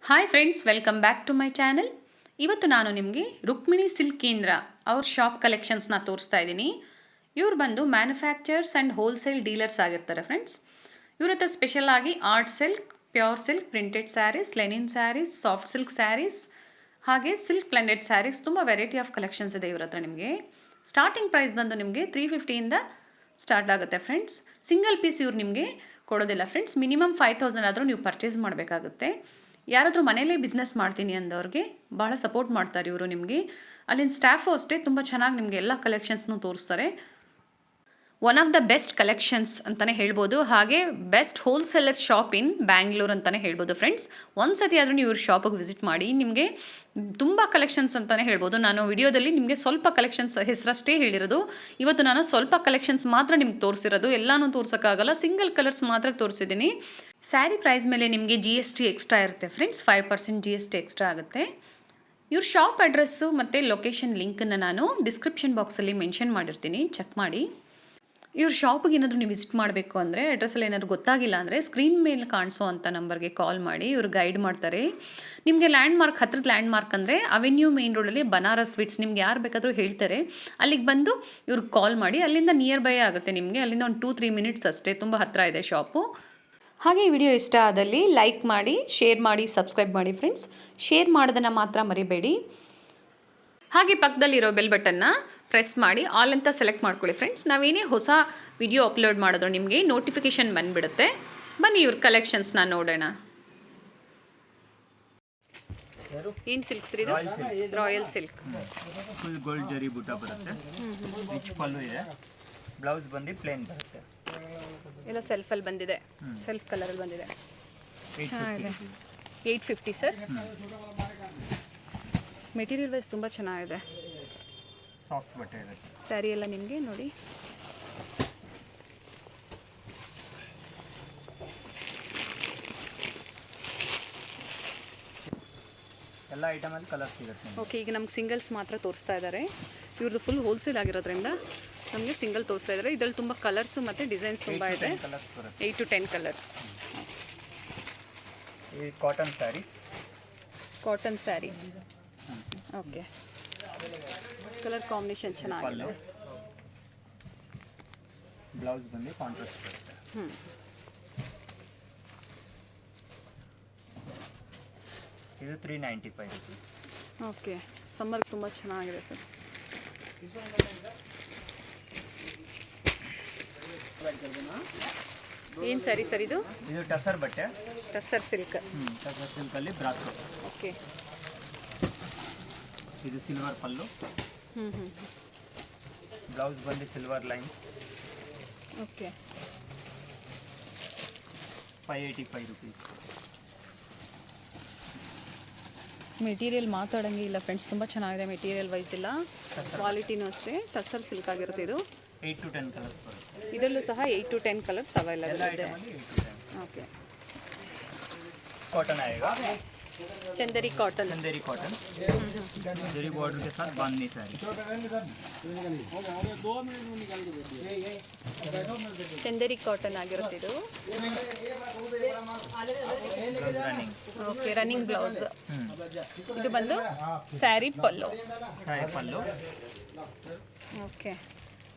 Hi friends, welcome back to my channel. ಇವತ್ತು ನಾನು ನಿಮಗೆ ರುಕ್ಮಿಣಿ ಸಿಲ್ಕ್ ಕೇಂದ್ರ ಅವ್ರ ಶಾಪ್ ಕಲೆಕ್ಷನ್ಸ್ನ ತೋರಿಸ್ತಾ ಇದ್ದೀನಿ. ಇವ್ರು ಬಂದು ಮ್ಯಾನುಫ್ಯಾಕ್ಚರ್ಸ್ ಆ್ಯಂಡ್ ಹೋಲ್ಸೇಲ್ ಡೀಲರ್ಸ್ ಆಗಿರ್ತಾರೆ ಫ್ರೆಂಡ್ಸ್. ಇವ್ರ ಹತ್ರ ಸ್ಪೆಷಲ್ ಆಗಿ art silk, pure silk, printed sarees, linen sarees, soft silk sarees, ಹಾಗೆ ಸಿಲ್ಕ್ ಬ್ಲೆಂಡೆಡ್ ಸ್ಯಾರೀಸ್, ತುಂಬ ವೆರೈಟಿ ಆಫ್ ಕಲೆಕ್ಷನ್ಸ್ ಇದೆ ಇವ್ರ ಹತ್ರ. ನಿಮಗೆ ಸ್ಟಾರ್ಟಿಂಗ್ ಪ್ರೈಸ್ ಬಂದು ನಿಮಗೆ 350ಇಂದ ಸ್ಟಾರ್ಟ್ ಆಗುತ್ತೆ ಫ್ರೆಂಡ್ಸ್. ಸಿಂಗಲ್ ಪೀಸ್ ಇವ್ರು ನಿಮಗೆ ಕೊಡೋದಿಲ್ಲ ಫ್ರೆಂಡ್ಸ್. ಮಿನಿಮಮ್ 5000 ಆದರೂ ನೀವು ಪರ್ಚೇಸ್ ಮಾಡಬೇಕಾಗುತ್ತೆ. ಯಾರಾದರೂ ಮನೇಲೇ ಬಿಸ್ನೆಸ್ ಮಾಡ್ತೀನಿ ಅಂದವ್ರಿಗೆ ಭಾಳ ಸಪೋರ್ಟ್ ಮಾಡ್ತಾರೆ ಇವರು ನಿಮಗೆ. ಅಲ್ಲಿನ ಸ್ಟಾಫು ಅಷ್ಟೇ ತುಂಬ ಚೆನ್ನಾಗಿ ನಿಮಗೆ ಎಲ್ಲ ಕಲೆಕ್ಷನ್ಸ್ನೂ ತೋರಿಸ್ತಾರೆ. One of the best collections ಅಂತಲೇ ಹೇಳ್ಬೋದು. ಹಾಗೆ ಬೆಸ್ಟ್ ಹೋಲ್ಸೇಲರ್ ಶಾಪ್ ಇನ್ ಬ್ಯಾಂಗ್ಳೂರ್ ಅಂತಲೇ ಹೇಳ್ಬೋದು ಫ್ರೆಂಡ್ಸ್. ಒಂದು ಸತಿ ಆದರೂ ನೀವು ಇವ್ರ ಶಾಪಿಗೆ ವಿಸಿಟ್ ಮಾಡಿ. ನಿಮಗೆ ತುಂಬ ಕಲೆಕ್ಷನ್ಸ್ ಅಂತಲೇ ಹೇಳ್ಬೋದು. ನಾನು ವಿಡಿಯೋದಲ್ಲಿ ನಿಮಗೆ ಸ್ವಲ್ಪ ಕಲೆಕ್ಷನ್ಸ್ ಹೆಸರಷ್ಟೇ ಹೇಳಿರೋದು. ಇವತ್ತು ನಾನು ಸ್ವಲ್ಪ ಕಲೆಕ್ಷನ್ಸ್ ಮಾತ್ರ ನಿಮ್ಗೆ ತೋರಿಸಿರೋದು, ಎಲ್ಲನೂ ತೋರ್ಸೋಕ್ಕಾಗಲ್ಲ. ಸಿಂಗಲ್ ಕಲರ್ಸ್ ಮಾತ್ರ ತೋರಿಸಿದ್ದೀನಿ. ಸ್ಯಾರಿ ಪ್ರೈಸ್ ಮೇಲೆ ನಿಮಗೆ GST ಎಕ್ಸ್ಟ್ರಾ ಇರುತ್ತೆ ಫ್ರೆಂಡ್ಸ್. 5% GST ಎಕ್ಸ್ಟ್ರಾ ಆಗುತ್ತೆ. ಇವ್ರ ಶಾಪ್ ಅಡ್ರೆಸ್ಸು ಮತ್ತು ಲೊಕೇಶನ್ ಲಿಂಕನ್ನು ನಾನು ಡಿಸ್ಕ್ರಿಪ್ಷನ್ ಬಾಕ್ಸಲ್ಲಿ ಮೆನ್ಷನ್ ಮಾಡಿರ್ತೀನಿ, ಚೆಕ್ ಮಾಡಿ. ಇವ್ರ ಶಾಪಿಗೆ ಏನಾದರೂ ನೀವು ವಿಸಿಟ್ ಮಾಡಬೇಕು ಅಂದರೆ, ಅಡ್ರೆಸ್ಸಲ್ಲಿ ಏನಾದರೂ ಗೊತ್ತಾಗಿಲ್ಲ ಅಂದರೆ ಸ್ಕ್ರೀನ್ ಮೇಲೆ ಕಾಣಿಸೋ ಅಂಥ ನಂಬರ್ಗೆ ಕಾಲ್ ಮಾಡಿ, ಇವರು ಗೈಡ್ ಮಾಡ್ತಾರೆ. ನಿಮಗೆ ಲ್ಯಾಂಡ್ಮಾರ್ಕ್, ಹತ್ರದ ಲ್ಯಾಂಡ್ಮಾರ್ಕ್ ಅಂದರೆ ಅವೆನ್ಯೂ ಮೇನ್ ರೋಡಲ್ಲಿ ಬನಾರಸ್ ಸ್ವೀಟ್ಸ್. ನಿಮ್ಗೆ ಯಾರು ಬೇಕಾದರೂ ಹೇಳ್ತಾರೆ, ಅಲ್ಲಿಗೆ ಬಂದು ಇವ್ರಿಗೆ ಕಾಲ್ ಮಾಡಿ. ಅಲ್ಲಿಂದ ನಿಯರ್ ಬೈ ಆಗುತ್ತೆ ನಿಮಗೆ. ಅಲ್ಲಿಂದ ಒಂದು 2-3 ಮಿನಿಟ್ಸ್ ಅಷ್ಟೇ, ತುಂಬ ಹತ್ತಿರ ಇದೆ ಶಾಪು. ಹಾಗೆ ಈ ವಿಡಿಯೋ ಇಷ್ಟ ಆದಲ್ಲಿ ಲೈಕ್ ಮಾಡಿ, ಶೇರ್ ಮಾಡಿ, ಸಬ್ಸ್ಕ್ರೈಬ್ ಮಾಡಿ ಫ್ರೆಂಡ್ಸ್. ಶೇರ್ ಮಾಡೋದನ್ನು ಮಾತ್ರ ಮರಿಬೇಡಿ. ಹಾಗೆ ಪಕ್ಕದಲ್ಲಿರೋ ಬೆಲ್ ಬಟನ್ನ ಪ್ರೆಸ್ ಮಾಡಿ ಆಲ್ ಅಂತ ಸೆಲೆಕ್ಟ್ ಮಾಡ್ಕೊಳ್ಳಿ ಫ್ರೆಂಡ್ಸ್. ನಾವೇನೇ ಹೊಸ ವಿಡಿಯೋ ಅಪ್ಲೋಡ್ ಮಾಡಿದ್ರು ನಿಮಗೆ ನೋಟಿಫಿಕೇಷನ್ ಬಂದುಬಿಡುತ್ತೆ. ಬನ್ನಿ ಇವ್ರ ಕಲೆಕ್ಷನ್ಸ್ನ ನೋಡೋಣ. ಏನು ಸಿಲ್ಕ್ಸ್ ರೀ ಇದು? Royal silk. ಫುಲ್ ಗೋಲ್ಡ್ ಜರಿ ಬೂಟ ಬರುತ್ತೆ. ರಿಚ್ ಪಲ್ಲು ಇದೆ. ಬ್ಲೌಸ್ ಬಂದು ಪ್ಲೇನ್ ಬರುತ್ತೆ. ಎಲ್ಲ ಸೆಲ್ಫಲ್ಲಿ ಬಂದಿದೆ, ಸೆಲ್ಫ್ ಕಲರಲ್ಲಿ ಬಂದಿದೆ. 850 ಸರ್. ಮೆಟೀರಿಯಲ್ ವೈಸ್ ತುಂಬ ಚೆನ್ನಾಗಿದೆ. ಸಾಫ್ಟ್ ಬಟ್ಟೆ ಇರುತ್ತೆ. ಸ್ಯಾರಿ ಎಲ್ಲ ನಿಮಗೆ ನೋಡಿ ಎಲ್ಲ ಐಟಮಲ್ಲಿ ಕಲರ್ ಸಿಗುತ್ತೆ. ಓಕೆ, ಈಗ ನಮ್ಗೆ ಸಿಂಗಲ್ಸ್ ಮಾತ್ರ ತೋರಿಸ್ತಾ ಇದ್ದಾರೆ. ಇವ್ರದ್ದು ಫುಲ್ ಹೋಲ್ಸೇಲ್ ಆಗಿರೋದ್ರಿಂದ ನಮಗೆ ಸಿಂಗಲ್ ತೋರಿಸ್ತಾ ಇದ್ದಾರೆ. ಇದರಲ್ಲಿ ತುಂಬ ಕಲರ್ಸು ಮತ್ತು ಡಿಸೈನ್ಸ್ ತುಂಬ ಇದೆ. 8 to 10 ಕಲರ್ಸ್. ಈ cotton sari. Cotton sari. Okay, colour combination ಚೆನ್ನಾಗಿದೆ. ಬ್ಲೌಸ್ ಬಂದು ಕಾಂಟ್ರಾಸ್ಟ್ ಬರುತ್ತೆ. ಇದು 395 ರುಪೀಸ್. ಓಕೆ, ಸಮ್ಮರ್ಗೆ ತುಂಬ ಚೆನ್ನಾಗಿದೆ ಸರ್. ಏನು ಸ್ಯಾರಿ ಸರ್ ಇದು? ಇದು ಟಸರ್ ಬಟ್ಟೆ. ಟಸರ್ ಸಿಲ್ಕ್. ಟಸರ್ ಸಿಲ್ಕಲ್ಲಿ ಬ್ರಾಸೋ. ಓಕೆ, ಇದು ಸಿಲ್ವರ್ ಪಲ್ಲು. ಬ್ಲೌಸ್ ಬಂದು silver lines. Okay, 585 rupees. Material ಮಾತಾಡೋಂಗೆ ಇಲ್ಲ ಫ್ರೆಂಡ್ಸ್, ತುಂಬ ಚೆನ್ನಾಗಿದೆ ಮೆಟೀರಿಯಲ್ ವೈಸ್ ಎಲ್ಲ. ಕ್ವಾಲಿಟಿನೂ ಅಷ್ಟೇ. ಟಸರ್ ಸಿಲ್ಕ್ ಆಗಿರುತ್ತೆ ಇದು. 8 to 10 ಕಲರ್ಸ್ ಬರುತ್ತೆ. ಇದರಲ್ಲೂ ಸಹ 8 to 10 ಕಲರ್ಸ್ ಅವೈಲೇಬಲ್ ಇದೆ. ಓಕೆ, कॉटन आएगा. चंदेरी कॉटन. चंदेरी कॉटन. जरी बॉर्डर के साथ बांधनी साड़ी. ಚಂದೇರಿ ಕಾಟನ್ ಆಗಿರುತ್ತೆ ಇದು. रनिंग. Okay, running blouse. ಇದು ಬಂದು ಸ್ಯಾರಿ ಪಲ್ಲು. पल्लू. ಓಕೆ,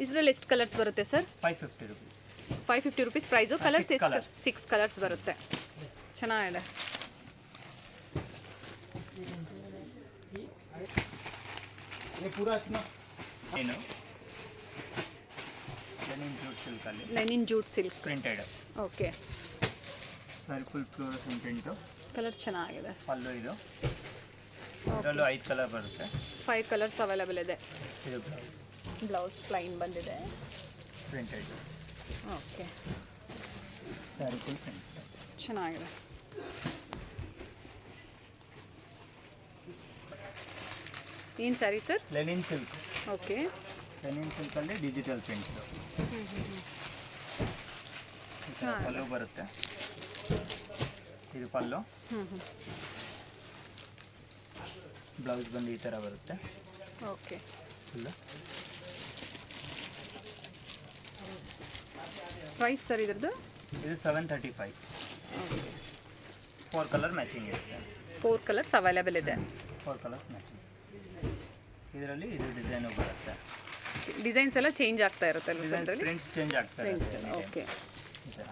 ಇದರಲ್ಲಿ ಎಷ್ಟು ಕಲರ್ಸ್ ಬರುತ್ತೆ sir? 550 rupees. 550 rupees price. Colours ಎಷ್ಟು? 6 ಕಲರ್ಸ್ ಬರುತ್ತೆ. ಚೆನ್ನಾಗಿದೆ. ಏನು ಲೆನಿನ್ ಜೂಟ್ ಸಿಲ್ಕ್ ಅಲ್ಲಿ. Linen jute silk printed. Okay, sari full fluorescent print. Colour ಚೆನ್ನಾಗಿದೆ. ಪಲ್ಲು ಇದು. ಇದರಲ್ಲೂ 5 ಕಲರ್ ಬರುತ್ತೆ. 5 ಕಲರ್ಸ್ ಅವೈಲೇಬಲ್ ಇದೆ. ಇದು ಬ್ಲೌಸ್. ಬ್ಲೌಸ್ ಪ್ಲೈನ್ ಬಂದಿದೆ. Printed. Okay, sari full print. ಚೆನ್ನಾಗಿದೆ. ಏನು sari sir? Linen silk. Okay, linen ಸಿಲ್ಕಲ್ಲಿ ಡಿಜಿಟಲ್ ಪ್ರಿಂಟ್ಸು. ಪಲ್ಲು ಬರುತ್ತೆ. ಇದು ಪಲ್ಲು. ಬ್ಲೌಸ್ ಬಂದು ಈ ಥರ ಬರುತ್ತೆ. Okay, full. ಪ್ರೈಸ್ ಸರ್ ಇದ್ರದ್ದು? ಇದು 735. ಓಕೆ, 4 ಕಲರ್ ಮ್ಯಾಚಿಂಗ್ ಇರುತ್ತೆ. 4 ಕಲರ್ಸ್ ಅವೈಲೇಬಲ್ ಇದೆ. 4 ಕಲರ್ಸ್ ಮ್ಯಾಚಿಂಗ್. ಇದರಲ್ಲಿ ಇದು ಡಿಸೈನು ಬರುತ್ತೆ. ಡಿಸೈನ್ಸ್ ಎಲ್ಲ ಚೇಂಜ್ ಆಗ್ತಾ ಇರುತ್ತೆ ಅಲ್ವಾ ಸರ್ ಇದರಲ್ಲಿ? ಪ್ರಿಂಟ್ಸ್ ಚೇಂಜ್ ಆಗ್ತಾ ಪ್ರಿಂಟ್ಸ್ ಇರುತ್ತೆ. ಓಕೆ. ಈ ಥರ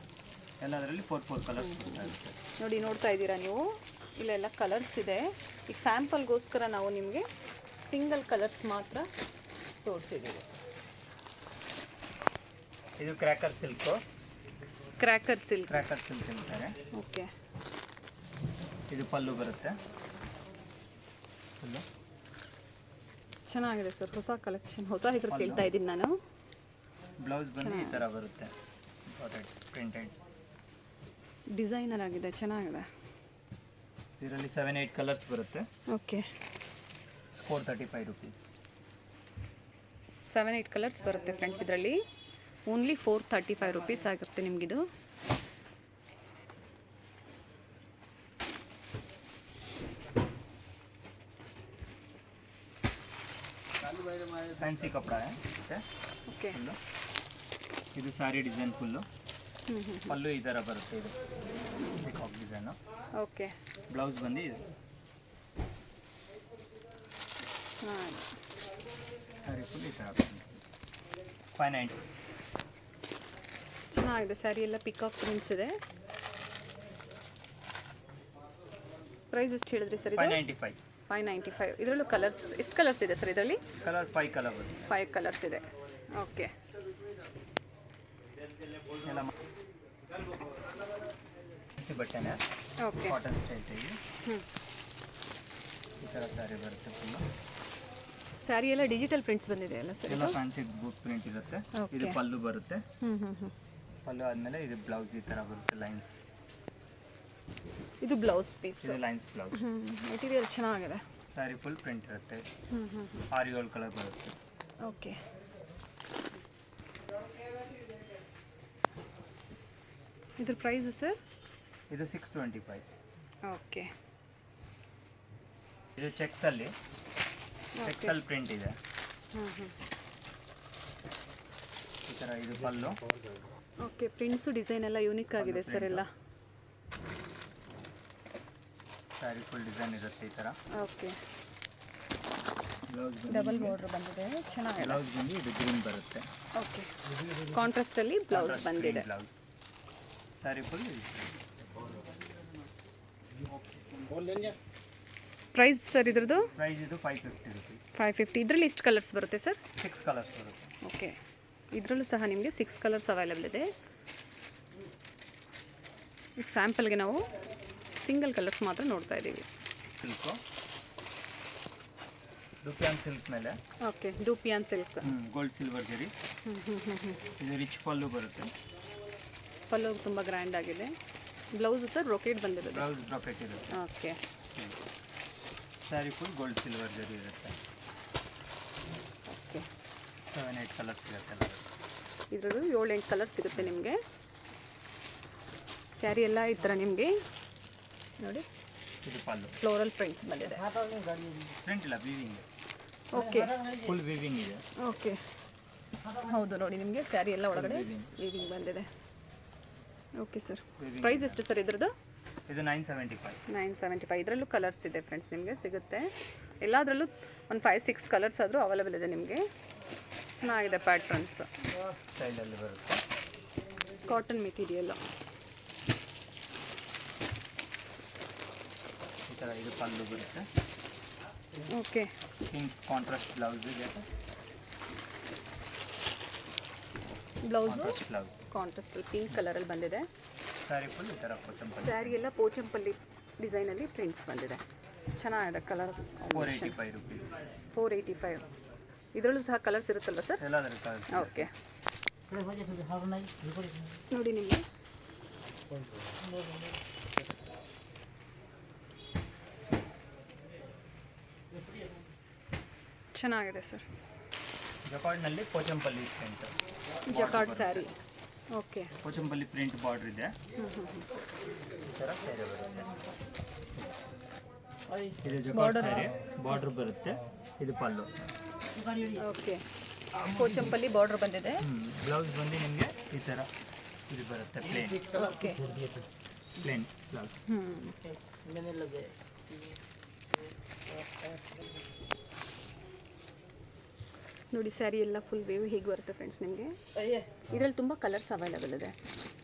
ಎಲ್ಲದರಲ್ಲಿ 4 ಕಲರ್ಸ್ ಬರ್ತಾ ಇರುತ್ತೆ. ನೋಡಿ ನೋಡ್ತಾ ಇದ್ದೀರಾ ನೀವು, ಇಲ್ಲೆಲ್ಲ ಕಲರ್ಸ್ ಇದೆ. ಈಗ ಸ್ಯಾಂಪಲ್ಗೋಸ್ಕರ ನಾವು ನಿಮಗೆ ಸಿಂಗಲ್ ಕಲರ್ಸ್ ಮಾತ್ರ ತೋರಿಸಿದ್ದೀವಿ. ಇದು cracker silk. Cracker silk. Cracker silk ಅಂತಾರೆ. ಓಕೆ. ಇದು ಪಲ್ಲು ಬರುತ್ತೆ. ಪಲ್ಲು ಚೆನ್ನಾಗಿದೆ ಸರ್, ಹೊಸ ಕಲೆಕ್ಷನ್, ಹೊಸ ಹೆಸರು ಕೇಳ್ತಾ ಇದ್ದೀನಿ ನಾನು. ಬ್ಲೌಸ್ ಬಂದು ಈ ಥರ ಬರುತ್ತೆ, ಪ್ರಿಂಟೆಡ್ ಡಿಸೈನರ್ ಆಗಿದೆ, ಚೆನ್ನಾಗಿದೆ. ಇದರಲ್ಲಿ 7-8 ಕಲರ್ಸ್ ಬರುತ್ತೆ. ಓಕೆ. 435 ರುಪೀಸ್. 7-8 ಕಲರ್ಸ್ ಬರುತ್ತೆ ಫ್ರೆಂಡ್ಸ್. ಇದರಲ್ಲಿ ಓನ್ಲಿ 435 ರುಪೀಸ್ ಆಗಿರುತ್ತೆ ನಿಮಗಿದು. ಫ್ಯಾನ್ಸಿ ಕಪಡ ಓಕೆ. ಫುಲ್ಲು ಇದು ಸ್ಯಾರಿ ಡಿಸೈನ್ ಫುಲ್ಲು. ಪಲ್ಲು ಈ ಥರ ಬರುತ್ತೆ. ಇದು ಪಿಕಾಕ್ ಡಿಸೈನು. ಓಕೆ. ಬ್ಲೌಸ್ ಬಂದು ಇದು ಹಾಂ, ಸ್ಯಾರಿ ಫುಲ್ ಈ ಥರ 590. ಚೆನ್ನಾಗಿದೆ. ಸ್ಯಾರಿ ಎಲ್ಲ ಪಿಕಾಕ್ ಪ್ರಿಂಟ್ಸ್ ಇದೆ. ಪ್ರೈಸ್ ಎಷ್ಟು ಹೇಳಿದ್ರಿ ಸರ್ ಇದು? 595. 595. ಇದರಲ್ಲೂ ಕಲರ್ಸ್ ಎಷ್ಟು ಕಲರ್ಸ್ ಇದೆ ಸರ್ ಇದರಲ್ಲಿ? ಕಲರ್ 5 ಕಲರ್ ಬರುತ್ತೆ. 5 ಕಲರ್ಸ್ ಇದೆ. ಓಕೆ. ಎಲ್ಲ ಬಟ್ಟೆನೇ ಓಕೆ. ಕಾಟನ್ ಸ್ಟೈಲ್ ತೆಗಿ. ಹ್ಞೂ. ಈ ಥರ ಸ್ಯಾರಿ ಬರುತ್ತೆ ಫುಲ್ಲು. ಸ್ಯಾರಿ ಎಲ್ಲ ಡಿಜಿಟಲ್ ಪ್ರಿಂಟ್ಸ್ ಬಂದಿದೆ ಅಲ್ಲ ಸರ್? ಎಲ್ಲ ಫ್ಯಾನ್ಸಿ ಬೂಟ್ ಪ್ರಿಂಟ್ ಇರುತ್ತೆ. Okay. ಇದು ಪಲ್ಲು ಬರುತ್ತೆ. ಹ್ಞೂ. ಪಲ್ಲು ಆದಮೇಲೆ ಇದು ಬ್ಲೌಸ್ ಈ ಥರ ಬರುತ್ತೆ, ಲೈನ್ಸ್. ಇದು ಬ್ಲೌಸ್ ಪೀಸ್. ಇದು ಲೈನ್ಸ್ ಬ್ಲೌಸ್. ಮೆಟೀರಿಯಲ್ ಚೆನ್ನಾಗಿದೆ. ಸ್ಯಾರಿ ಫುಲ್ ಪ್ರಿಂಟ್ ಇರುತ್ತೆ. ಹ್ಞೂ. 6-7 ಕಲರ್ ಬರುತ್ತೆ. ಓಕೆ. ಇದ್ರ ಪ್ರೈಸ್ ಸರ್? ಇದು 625. ಓಕೆ. ಇದು ಚೆಕ್ಸಲ್ಲಿ ಪ್ರಿಂಟ್ ಇದೆ. ಈ ಥರ ಇದು ಪಲ್ಲು. ಓಕೆ. ಪ್ರಿಂಟ್ಸು ಡಿಸೈನ್ ಎಲ್ಲ ಯೂನಿಕ್ ಆಗಿದೆ ಸರ್ ಎಲ್ಲ. ಸ್ಯಾರಿ ಫುಲ್ ಡಿಸೈನ್ ಇರುತ್ತೆ ಈ ಥರ. ಓಕೆ. ಬ್ಲೌಸ್ ಡಬಲ್ ಬಾರ್ಡರ್ ಬಂದಿದೆ, ಚೆನ್ನಾಗಿದೆ. ಬ್ಲೌಸ್ ಬಂದು ಇದು ಗ್ರೀನ್ ಬರುತ್ತೆ. ಓಕೆ. ಕಾಂಟ್ರಾಸ್ಟಲ್ಲಿ ಬ್ಲೌಸ್ ಬಂದಿದೆ. Blouse sari full. Price sir ಇದ್ರದ್ದು? ಪ್ರೈಸ್ ಇದು 550 ರುಪೀಸ್. 550. ಇದರಲ್ಲಿ ಎಷ್ಟು ಕಲರ್ಸ್ ಬರುತ್ತೆ ಸರ್? 6 ಕಲರ್ಸ್ ಬರುತ್ತೆ. ಓಕೆ. ಇದರಲ್ಲೂ ಸಹ ನಿಮಗೆ 6 ಕಲರ್ಸ್ ಅವೈಲೇಬಲ್ ಇದೆ. ಈಗ ಸ್ಯಾಂಪಲ್ಗೆ ನಾವು ಸಿಂಗಲ್ ಕಲರ್ಸ್ ಮಾತ್ರ ನೋಡ್ತಾ ಇದ್ದೀವಿ. ಸಿಲ್ಕು ಡುಪಿಯಾನ್ ಸಿಲ್ಕ್ ಮೇಲೆ. ಓಕೆ. ಡೂಪಿಯಾನ್ ಸಿಲ್ಕ್. ಗೋಲ್ಡ್ ಸಿಲ್ವರ್ ಜರಿ. ಇದು ರಿಚ್ ಪಲ್ಲು ಬರುತ್ತೆ. ಪಲ್ಲು ತುಂಬ ಗ್ರ್ಯಾಂಡ್ ಆಗಿದೆ. ಬ್ಲೌಸ್ ಸರ್ ರೊಕೇಟ್ ಬಂದಿರೋದು. ಬ್ಲೌಸ್ ಬ್ರಾಕೆಟ್ ಇರುತ್ತೆ. Okay. Sari full gold silver ಜರಿ ಇರುತ್ತೆ. ಓಕೆ. 7-8 ಕಲರ್ಸ್ ಇರುತ್ತೆ. ಇದರಲ್ಲೂ 7-8 ಕಲರ್ ಸಿಗುತ್ತೆ ನಿಮಗೆ. ಸ್ಯಾರಿ ಎಲ್ಲ ಈ ಥರ ನಿಮಗೆ ನೋಡಿ ಇದು ಪಲ್ಲು. ಫ್ಲೋರಲ್ ಪ್ರಿಂಟ್ಸ್ ಬಂದಿದೆ. ಪ್ರಿಂಟ್ ಇಲ್ಲ, ವೀವಿಂಗ್. ಓಕೆ. ಫುಲ್ ವೀವಿಂಗ್ ಇದೆ. ಓಕೆ. ಹೌದು ನೋಡಿ, ನಿಮಗೆ ಸ್ಯಾರಿ ಎಲ್ಲ ಒಳಗಡೆ ವೀವಿಂಗ್ ಬಂದಿದೆ. Okay sir. ಪ್ರೈಸ್ ಎಷ್ಟು ಸರ್ ಇದ್ರದ್ದು? ಇದು 975. 975. ಇದರಲ್ಲೂ ಕಲರ್ಸ್ ಇದೆ ಫ್ರೆಂಡ್ಸ್, ನಿಮಗೆ ಸಿಗುತ್ತೆ. ಎಲ್ಲದರಲ್ಲೂ ಒಂದು 5-6 ಕಲರ್ಸ್ ಆದರೂ ಅವೈಲೇಬಲ್ ಇದೆ ನಿಮಗೆ. ಚೆನ್ನಾಗಿದೆ ಪ್ಯಾಟ್ರನ್ಸ್. ಸ್ಟೈಲಲ್ಲಿ ಬರುತ್ತೆ. Cotton material. ಈ ಥರ ಇದು ಪಲ್ಲು ಬರುತ್ತೆ. ಓಕೆ. ಪಿಂಕ್ ಕಾಂಟ್ರಾಸ್ಟ್ ಬ್ಲೌಸ್ ಇದೆ. ಬ್ಲೌಸು ಬ್ಲೌಸ್ ಕಾಂಟ್ರಾಸ್ಟಲ್ಲಿ ಪಿಂಕ್ ಕಲರಲ್ಲಿ ಬಂದಿದೆ. ಸ್ಯಾರಿ ಫುಲ್ ಈ ಥರ ಕೊತ್ತಂಬರಿ. ಸ್ಯಾರಿ ಎಲ್ಲ ಪೋಚಂಪಲ್ಲಿ ಡಿಸೈನಲ್ಲಿ ಪ್ರಿಂಟ್ಸ್ ಬಂದಿದೆ. ಚೆನ್ನಾಗಿದೆ ಕಲರ್. 485 ರುಪೀಸ್. 485. ಇದರಲ್ಲೂ ಸಹ ಕಲರ್ಸ್ ಇರುತ್ತಲ್ವ ಸರ್? ಎಲ್ಲದರಲ್ಲಿ ಕಲರ್ಸ್. ಓಕೆ. ನೋಡಿ ನಿಮಗೆ ಚೆನ್ನಾಗಿದೆ ಸರ್. ಜಕಾರ್ಡ್ನಲ್ಲಿ Pochampally print. Jacquard sari. Okay. Pochampally print border ಇದೆ. ಈ ಥರ ಸ್ಯಾರಿ ಬರುತ್ತೆ. ಇದು ಜಕಾರ್ಡ್ ಸ್ಯಾರಿ ಬಾರ್ಡರ್ ಬರುತ್ತೆ. ಇದು ಪಲ್ಲು. ಓಕೆ. ಪೋಚಂಪಲ್ಲಿ ಬಾರ್ಡರ್ ಬಂದಿದೆ. ಬ್ಲೌಸ್ ಬಂದು ನಿಮಗೆ ಈ ಥರ ಇದು ಬರುತ್ತೆ ಪ್ಲೇನ್. ಓಕೆ. Plain blouse. ನೋಡಿ ಸ್ಯಾರಿ ಎಲ್ಲ ಫುಲ್ ವೇವ್ ಹೀಗೆ ಬರುತ್ತೆ ಫ್ರೆಂಡ್ಸ್ ನಿಮಗೆ. ಇದರಲ್ಲಿ ತುಂಬ ಕಲರ್ಸ್ ಅವೈಲೇಬಲ್ ಇದೆ.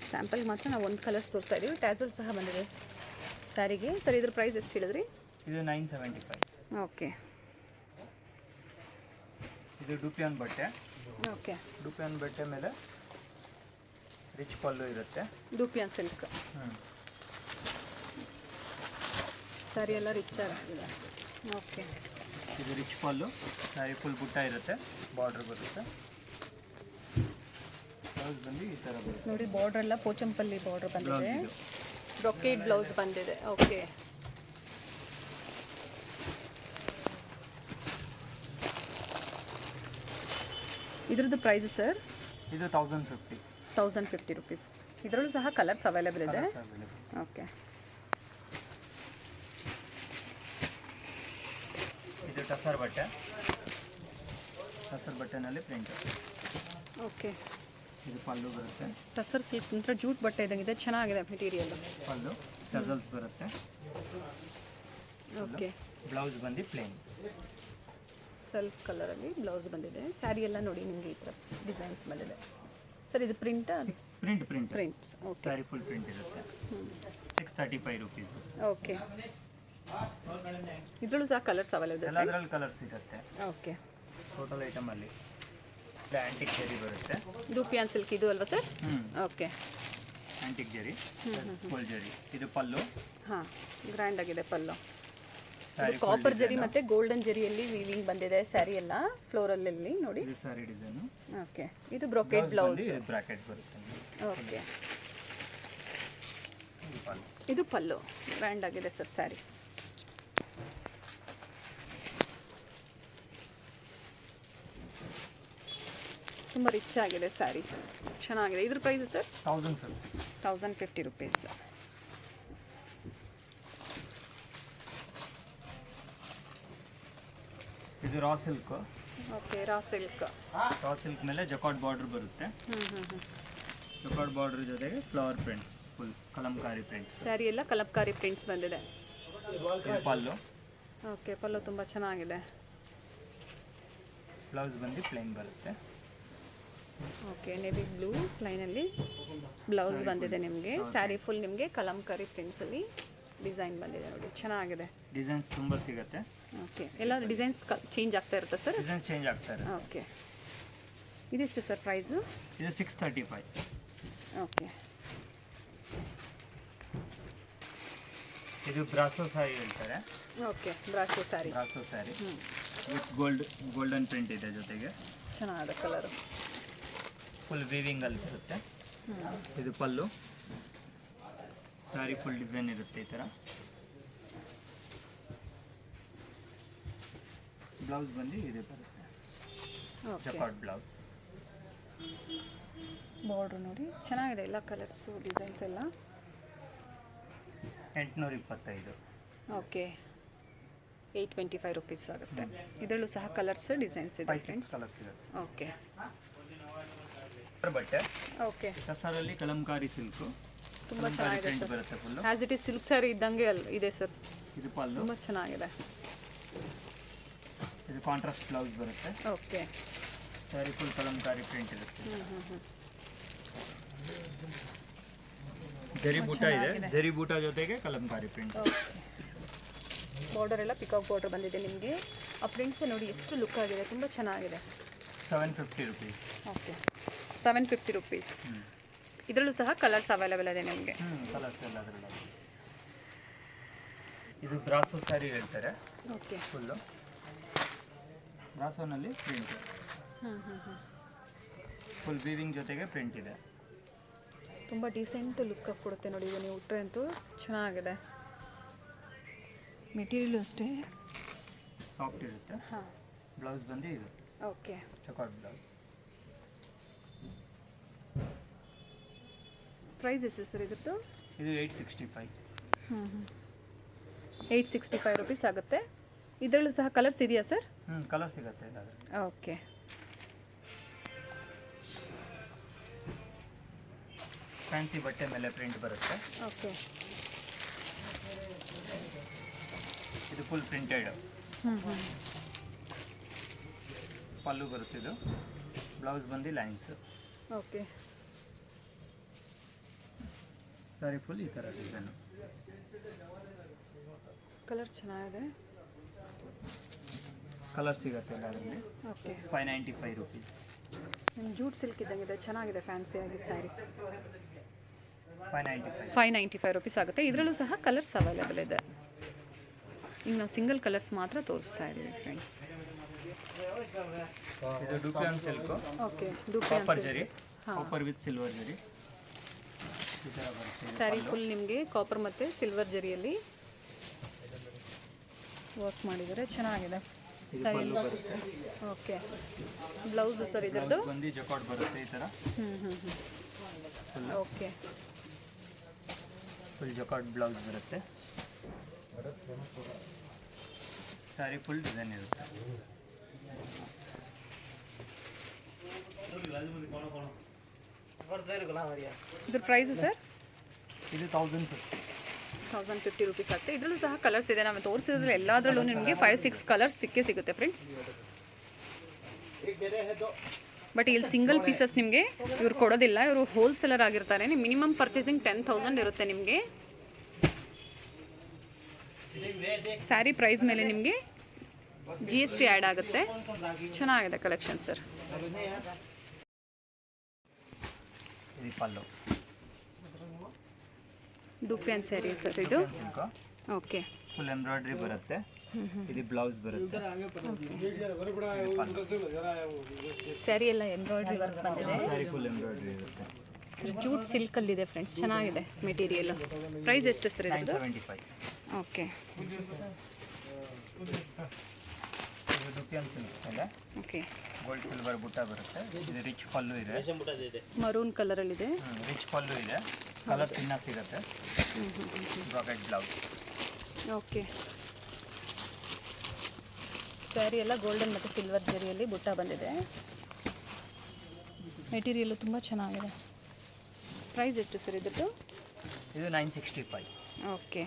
ಸ್ಯಾಂಪಲ್ಗೆ ಮಾತ್ರ ನಾವು ಒಂದು ಕಲರ್ಸ್ ತೋರಿಸ್ತಾ ಇದ್ದೀವಿ. ಟ್ಯಾಸಲ್ ಸಹ ಬಂದಿದೆ ಸ್ಯಾರಿಗೆ. ಸರ್ ಇದ್ರ ಪ್ರೈಸ್ ಎಷ್ಟು ಹೇಳಿದ್ರಿ? ಇದು 975. ಓಕೆ ಇದು ಡುಪಿಯಾನ್ ಬಟ್ಟೆ. ಓಕೆ ಡುಪಿಯಾನ್ ಬಟ್ಟೆ ಮೇಲೆ ರಿಚ್ ಪಲ್ಲು ಇರುತ್ತೆ. ಡುಪಿಯಾನ್ ಸಿಲ್ಕ್ ಸ್ಯಾರಿ ಎಲ್ಲ ರಿಚ್ ಆಗಿದೆ. ಓಕೆ ಇದು ರಿಚ್ ಪಲ್ಲು, ಸ್ಯಾರಿ ಫುಲ್ ಬುಟ್ಟ ಇರುತ್ತೆ, ಬಾರ್ಡ್ರ್ ಬರುತ್ತೆ. ಬ್ಲೌಸ್ ಬಂದು ಈ ಥರ ಬರುತ್ತೆ ನೋಡಿ. ಬಾರ್ಡ್ರ್ ಎಲ್ಲ ಪೋಚಂಪಲ್ಲಿ ಬಾರ್ಡ್ರ್ ಬ್ಲೌಸ್ ಬಂದಿದೆ. ಇದು. ಬ್ರೊಕೇಡ್ ಬ್ಲೌಸ್ ಬಂದಿದೆ. ಓಕೆ ಇದ್ರದ್ದು ಪ್ರೈಸ್ ಸರ್? ಇದು 1050. 1050 ರುಪೀಸ್. ಇದರಲ್ಲೂ ಸಹ ಕಲರ್ಸ್ ಅವೈಲೇಬಲ್ ಇದೆ. ಓಕೆ ಇದು ಟಸರ್ ಬಟ್ಟೆ. ಟಸರ್ ಬಟ್ಟೆನಲ್ಲಿ ಪ್ರಿಂಟ್. ಓಕೆ ಇದು ಪಲ್ಲು ಬರುತ್ತೆ. ಟಸರ್ ಸಿಲ್ಕ್ ನಂತರ ಜೂಟ್ ಬಟ್ಟೆ ಇದ್ದಂಗಿದೆ. ಚೆನ್ನಾಗಿದೆ ಮೆಟೀರಿಯಲ್. ಪಲ್ಲು ಟಸಲ್ಸ್ ಬರುತ್ತೆ. ಓಕೆ ಬ್ಲೌಸ್ ಬಂದು ಪ್ಲೇನ್ ಸೆಲ್ಫ್ ಕಲರಲ್ಲಿ ಬ್ಲೌಸ್ ಬಂದಿದೆ. ಸ್ಯಾರಿ ಎಲ್ಲ ನೋಡಿ ನಿಮಗೆ ಈ ಥರ ಡಿಸೈನ್ಸ್ ಬಂದಿದೆ. ಸರ್ ಇದು print prints? Okay sari full print ಇರುತ್ತೆ. 635 ರುಪೀಸ್. ಓಕೆ ಇದರಲ್ಲೂ ಸಹ ಕಲರ್ಸ್ ಅವೈಲೇಬಲ್ ಇದೆ. ಎಲ್ಲದರಲ್ಲಿ ಕಲರ್ಸ್ ಸಿಗುತ್ತೆ. ಓಕೆ ಟೋಟಲ್ ಐಟಮಲ್ಲಿ ಆ್ಯಂಟಿಕ್ ಜರಿ ಬರುತ್ತೆ. ಡುಪಿಯಾನ್ ಸಿಲ್ಕ್ ಇದು ಅಲ್ವಾ ಸರ್? ಓಕೆ ಆ್ಯಂಟಿಕ್ ಜರಿ, ಫುಲ್ ಜರಿ. ಇದು ಪಲ್ಲು. ಹಾಂ ಗ್ರ್ಯಾಂಡ್ ಆಗಿದೆ ಪಲ್ಲು. ಸ್ಯಾರಿ ಕಾಪರ್ ಜರಿ ಮತ್ತು ಗೋಲ್ಡನ್ ಜರಿಯಲ್ಲಿ ವೀವಿಂಗ್ ಬಂದಿದೆ ಸ್ಯಾರಿ ಎಲ್ಲ ಫ್ಲೋರಲಲ್ಲಿ ನೋಡಿ. ಇದು ಸ್ಯಾರಿ ಡಿಸೈನು. ಓಕೆ ಇದು ಬ್ರೊಕೇಡ್ ಬ್ಲೌಸ್. ಬ್ರಾಕೆಟ್ ಬರುತ್ತೆ. ಓಕೆ ಇದು ಪಲ್ಲು. ಇದು ಪಲ್ಲು ಗ್ರ್ಯಾಂಡ್ ಆಗಿದೆ ಸರ್ ಸ್ಯಾರಿ. ತುಂಬ ರಿಚ್ ಆಗಿದೆ ಸ್ಯಾರಿ, ಚೆನ್ನಾಗಿದೆ. ಇದ್ರ ಪ್ರೈಸ್ ಸರ್? 1050 ರುಪೀಸ್. ಇದು raw silk. Okay raw silk. Raw silk ಮೇಲೆ ಜಕಾರ್ಡ್ ಬಾರ್ಡರ್ ಬರುತ್ತೆ. ಜಕಾರ್ಡ್ ಬಾರ್ಡರ್ ಜೊತೆಗೆ flower prints, full Kalamkari prints. Sari ಎಲ್ಲ ಕಲಂಕಾರಿ ಪ್ರಿಂಟ್ಸ್ ಬಂದಿದೆ. ಇದು ಪಲ್ಲು. ಓಕೆ ಪಲ್ಲು ತುಂಬ ಚೆನ್ನಾಗಿದೆ. ಬ್ಲೌಸ್ ಬಂದು ಪ್ಲೇನ್ ಬರುತ್ತೆ. ಓಕೆ ನೇವಿ ಬ್ಲೂ ಪ್ಲೈನಲ್ಲಿ ಬ್ಲೌಸ್ ಬಂದಿದೆ ನಿಮಗೆ. ಸ್ಯಾರಿ ಫುಲ್ ನಿಮಗೆ ಕಲಂಕಾರಿ ಪ್ರಿಂಟ್ಸಲ್ಲಿ ಡಿಸೈನ್ ಬಂದಿದೆ ನೋಡಿ, ಚೆನ್ನಾಗಿದೆ. ಡಿಸೈನ್ಸ್ ತುಂಬ ಸಿಗುತ್ತೆ. ಓಕೆ ಎಲ್ಲ ಡಿಸೈನ್ಸ್ ಚೇಂಜ್ ಆಗ್ತಾ ಇರುತ್ತೆ ಸರ್? ಡಿಸೈನ್ಸ್ ಚೇಂಜ್ ಆಗ್ತಾ ಇರುತ್ತೆ. ಓಕೆ ಇದಿಷ್ಟು ಸರ್ ಪ್ರೈಸು? ಇದು 635. ಓಕೆ ಇದು ಬ್ರಾಸೋ ಸ್ಯಾರಿ ಹೇಳ್ತಾರೆ. Okay brasso sari. Brasso sari with golden print ಇದೆ ಜೊತೆಗೆ. ಚೆನ್ನಾಗಿದೆ ಕಲರು. ಫುಲ್ ವೀವಿಂಗಲ್ಲಿ ಬರುತ್ತೆ. ಇದು ಪಲ್ಲು. ಸ್ಯಾರಿ ಫುಲ್ ಡಿಸೈನ್ ಇರುತ್ತೆ ಈ ಥರ. ಬ್ಲೌಸ್ ಬಂದು ಇದೆ ಬರುತ್ತೆ. Okay jacquard blouse. ಬಾರ್ಡ್ರು ನೋಡಿ ಚೆನ್ನಾಗಿದೆ. ಎಲ್ಲ ಕಲರ್ಸು ಡಿಸೈನ್ಸ್ ಎಲ್ಲ. 825. ಓಕೆ 825 ರುಪೀಸ್ ಆಗುತ್ತೆ. ಇದರಲ್ಲೂ ಸಹ ಕಲರ್ಸ್ ಡಿಸೈನ್ಸ್ ಇದೆ 5-6 ಫ್ರೆಂಡ್ಸ್. ಕಲರ್ಸ್ ಇರುತ್ತೆ. ಓಕೆ ಬಟ್ಟೆ ಓಕೆ ಟಸರಲ್ಲಿ ಕಲಂಕಾರಿ ಸಿಲ್ಕು. ತುಂಬ ಚೆನ್ನಾಗಿದೆ ಪ್ರಿಂಟ್ ಸರ್. ಬರುತ್ತೆ full. As it is silk sari ಇದ್ದಂಗೆ ಇದೆ ಸರ್. ಇದು ಪಲ್ಲು. ತುಂಬ ಚೆನ್ನಾಗಿದೆ. ಇದು ಕಾಂಟ್ರಾಸ್ಟ್ ಬ್ಲೌಸ್ ಬರುತ್ತೆ. Okay sari full Kalamkari print ಇರುತ್ತೆ. ಜರಿ ಬೂಟ ಇದೆ. ಜರಿ ಬೂಟ ಜೊತೆಗೆ ಕಲಂಕಾರಿ ಪ್ರಿಂಟ್. ಓಕೆ ಬಾರ್ಡರ್ ಎಲ್ಲ ಪಿಕಾಕ್ ಬಾರ್ಡರ್ ಬಂದಿದೆ ನಿಮಗೆ. ಆ ಪ್ರಿಂಟ್ಸೇ ನೋಡಿ ಎಷ್ಟು ಲುಕ್ ಆಗಿದೆ, ತುಂಬ ಚೆನ್ನಾಗಿದೆ. 750 ರುಪೀಸ್. Okay 750 rupees. ಇದರಲ್ಲೂ ಸಹ ಕಲರ್ಸ್ ಅವೈಲೇಬಲ್ ಇದೆ ನಿಮಗೆ. ಕಲರ್ಸ್ ಎಲ್ಲ ಅದರಲ್ಲಿ. ಇದು ಬ್ರಾಸೋ ಸ್ಯಾರಿ ಹೇಳ್ತಾರೆ. ಓಕೆ ಫುಲ್ಲು ಬ್ರಾಸೋನಲ್ಲಿ ಪ್ರಿಂಟ್. ಫುಲ್ ವೀವಿಂಗ್ ಜೊತೆಗೆ ಪ್ರಿಂಟ್ ಇದೆ. ತುಂಬ ಡೀಸೆಂಟ್ ಲುಕ್ ಕೊಡುತ್ತೆ ನೋಡಿ. ಇದು ನೀವು ಉಟ್ರೆ ಅಂತೂ ಚೆನ್ನಾಗಿದೆ. ಮೆಟೀರಿಯಲು ಅಷ್ಟೇ ಸಾಫ್ಟ್ ಇರುತ್ತೆ. ಹಾಂ ಬ್ಲೌಸ್ ಬಂದು ಇದು ಓಕೆ ಜಕಾರ್ಡ್ ಬ್ಲೌಸ್. ಪ್ರೈಸ್ ಎಷ್ಟು ಸರ್ ಇದ್ರದ್ದು? ಇದು 865. 865 ರುಪೀಸ್ ಆಗುತ್ತೆ. ಇದರಲ್ಲೂ ಸಹ ಕಲರ್ಸ್ ಇದೆಯಾ ಸರ್? ಕಲರ್ ಸಿಗುತ್ತೆ ಇದಾದರೆ. ಓಕೆ ಫ್ಯಾನ್ಸಿ ಬಟ್ಟೆ ಮೇಲೆ ಪ್ರಿಂಟ್ ಬರುತ್ತೆ. ಓಕೆ ಇದು ಫುಲ್ ಪ್ರಿಂಟೆಡ್ ಪಲ್ಲು ಬರುತ್ತೆ. ಇದು ಬ್ಲೌಸ್ ಬಂದು ಲೈನ್ಸ್. ಓಕೆ. ಸಾರಿ ಫುಲ್ ಈ ಥರ ಡಿಸೈನು. ಕಲರ್ ಚೆನ್ನಾಗಿದೆ. ಕಲರ್ ಸಿಗುತ್ತೆ ಎಲ್ಲ ಅದರಲ್ಲಿ. ಓಕೆ. 595 rupees. ನಿಮ್ಮ ಜೂಟ್ ಸಿಲ್ಕ್ ಇದ್ದಂಗಿದೆ, ಚೆನ್ನಾಗಿದೆ ಫ್ಯಾನ್ಸಿಯಾಗಿ ಸ್ಯಾರಿ. 595 rupees ಆಗುತ್ತೆ. ಇದರಲ್ಲೂ ಸಹ ಕಲರ್ಸ್ ಅವೈಲೇಬಲ್ ಇದೆ. ಈಗ ನಾವು ಸಿಂಗಲ್ ಕಲರ್ಸ್ ಮಾತ್ರ ತೋರಿಸ್ತಾ ಇದ್ದೀವಿ ಫ್ರೆಂಡ್ಸ್. ಇದು ಡುಪಿಯಾನ್ ಸಿಲ್ಕ್. ಓಕೆ. ಕಾಪರ್ ಜರಿ, ಕಾಪರ್ ವಿತ್ ಸಿಲ್ವರ್ ಜರಿ. ಈ ಥರ ಬರುತ್ತೆ. ಸ್ಯಾರಿ ಫುಲ್ ನಿಮಗೆ ಕಾಪರ್ ಮತ್ತು ಸಿಲ್ವರ್ ಜರಿಯಲ್ಲಿ ವರ್ಕ್ ಮಾಡಿದರೆ ಚೆನ್ನಾಗಿದೆ. ಇದು ಪಲ್ಲು ಬರುತ್ತೆ. ಓಕೆ. ಬ್ಲೌಸ್ ಸರ್ ಇದರದ್ದು ಬಂದು ಜಕಾಟ್ ಬರುತ್ತೆ ಈ ಥರ. ಓಕೆ. ಫುಲ್ ಜಕಾಟ್ ಬ್ಲೌಸ್ ಬರುತ್ತೆ. ಸ್ಯಾರಿ ಫುಲ್ ಡಿಸೈನ್ ಇರುತ್ತೆ. ಇದ್ರ ಪ್ರೈಸ್ ಸರ್? ಇದು 1050. 1050 rupees ಆಗುತ್ತೆ. ಇದರಲ್ಲೂ ಸಹ ಕಲರ್ಸ್ ಇದೆ. ನಾವು ತೋರಿಸಿದ್ರಲ್ಲಿ ಎಲ್ಲದರಲ್ಲೂ ನಿಮಗೆ 5-6 ಕಲರ್ಸ್ ಸಿಗುತ್ತೆ ಫ್ರೆಂಡ್ಸ್. ಬಟ್ ಇಲ್ಲಿ ಸಿಂಗಲ್ ಪೀಸಸ್ ನಿಮಗೆ ಇವ್ರು ಕೊಡೋದಿಲ್ಲ. ಇವರು ಹೋಲ್ಸೇಲರ್ ಆಗಿರ್ತಾರೆ. ಮಿನಿಮಮ್ ಪರ್ಚೇಸಿಂಗ್ 10,000 ಇರುತ್ತೆ ನಿಮಗೆ. ಸ್ಯಾರಿ ಪ್ರೈಸ್ ಮೇಲೆ ನಿಮಗೆ GST ಆ್ಯಡ್ ಆಗುತ್ತೆ. ಚೆನ್ನಾಗಿದೆ ಕಲೆಕ್ಷನ್ ಸರ್. ಇದು ಪಲ್ಲು. ಡುಪಿಯಾನ್ ಸ್ಯಾರಿ ಸರ್ ಇದು. ಓಕೆ. ಫುಲ್ ಎಂಬ್ರಾಯ್ಡ್ರಿ ಬರುತ್ತೆ. ಇದು ಬ್ಲೌಸ್ ಬರುತ್ತೆ. ಸ್ಯಾರಿ ಎಲ್ಲ ಎಂಬ್ರಾಯ್ಡ್ರಿ ವರ್ಕ್ ಬಂದಿದೆ. ಸ್ಯಾರಿ ಫುಲ್ ಎಂಬ್ರಾಯ್ಡ್ರಿ ಇರುತ್ತೆ. ಜೂಟ್ ಸಿಲ್ಕಲ್ಲಿದೆ ಫ್ರೆಂಡ್ಸ್, ಚೆನ್ನಾಗಿದೆ ಮೆಟೀರಿಯಲ್. ಪ್ರೈಸ್ ಎಷ್ಟು ಸರ್ ಇದು? 975. ಓಕೆ. ಇದು ಡುಪಿಯಾನ್ ಸಿಲ್ಕ್ ಇದೆ. ಓಕೆ. ಗೋಲ್ಡ್ ಸಿಲ್ವರ್ ಬುಟ್ಟ ಬರುತ್ತೆ. ಇದು ರಿಚ್ ಪಲ್ಲು ಇದೆ. ಮರೂನ್ ಕಲರಲ್ಲಿದೆ. ರಿಚ್ ಪಲ್ಲು ಇದೆ. ಕಲರ್ಸ್ ಇನ್ನೂ ಸಿಗುತ್ತೆ. Bracket blouse. ಓಕೆ. ಸ್ಯಾರಿ ಎಲ್ಲ ಗೋಲ್ಡನ್ ಮತ್ತು ಸಿಲ್ವರ್ ಜರಿಯಲ್ಲಿ ಬುಟ್ಟ ಬಂದಿದೆ. ಮೆಟೀರಿಯಲ್ಲು ತುಂಬ ಚೆನ್ನಾಗಿದೆ. ಪ್ರೈಸ್ ಎಷ್ಟು ಸರ್ ಇದ್ರದ್ದು? ಇದು 965. ಓಕೆ.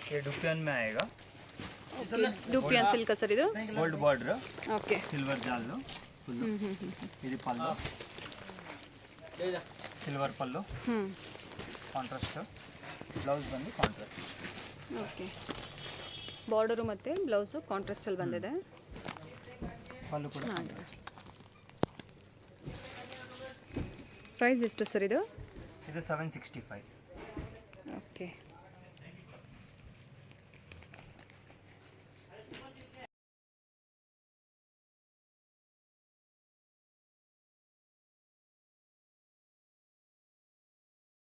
ये डुपियन में आएगा. ಡುಪಿಯಾನ್ ಸಿಲ್ಕ್ ಸರ್ ಇದು? Gold border. ಓಕೆ. सिल्वर जाल ఇది పళ్ళు. ಸಿಲ್ವರ್ ಪಲ್ಲು. ಕಾಂಟ್ರಾಸ್ಟ್. ಬ್ಲೌಸ್ ಬಂದು ಕಾಂಟ್ರಾಸ್ಟ್. ಓಕೆ. ಬಾರ್ಡರು ಮತ್ತು ಬ್ಲೌಸು ಕಾಂಟ್ರಾಸ್ಟಲ್ಲಿ ಬಂದಿದೆ. ಪಲ್ಲು ಕೂಡ. ಪ್ರೈಸ್ ಎಷ್ಟು ಸರ್ ಇದು? ಇದು 765. ಓಕೆ.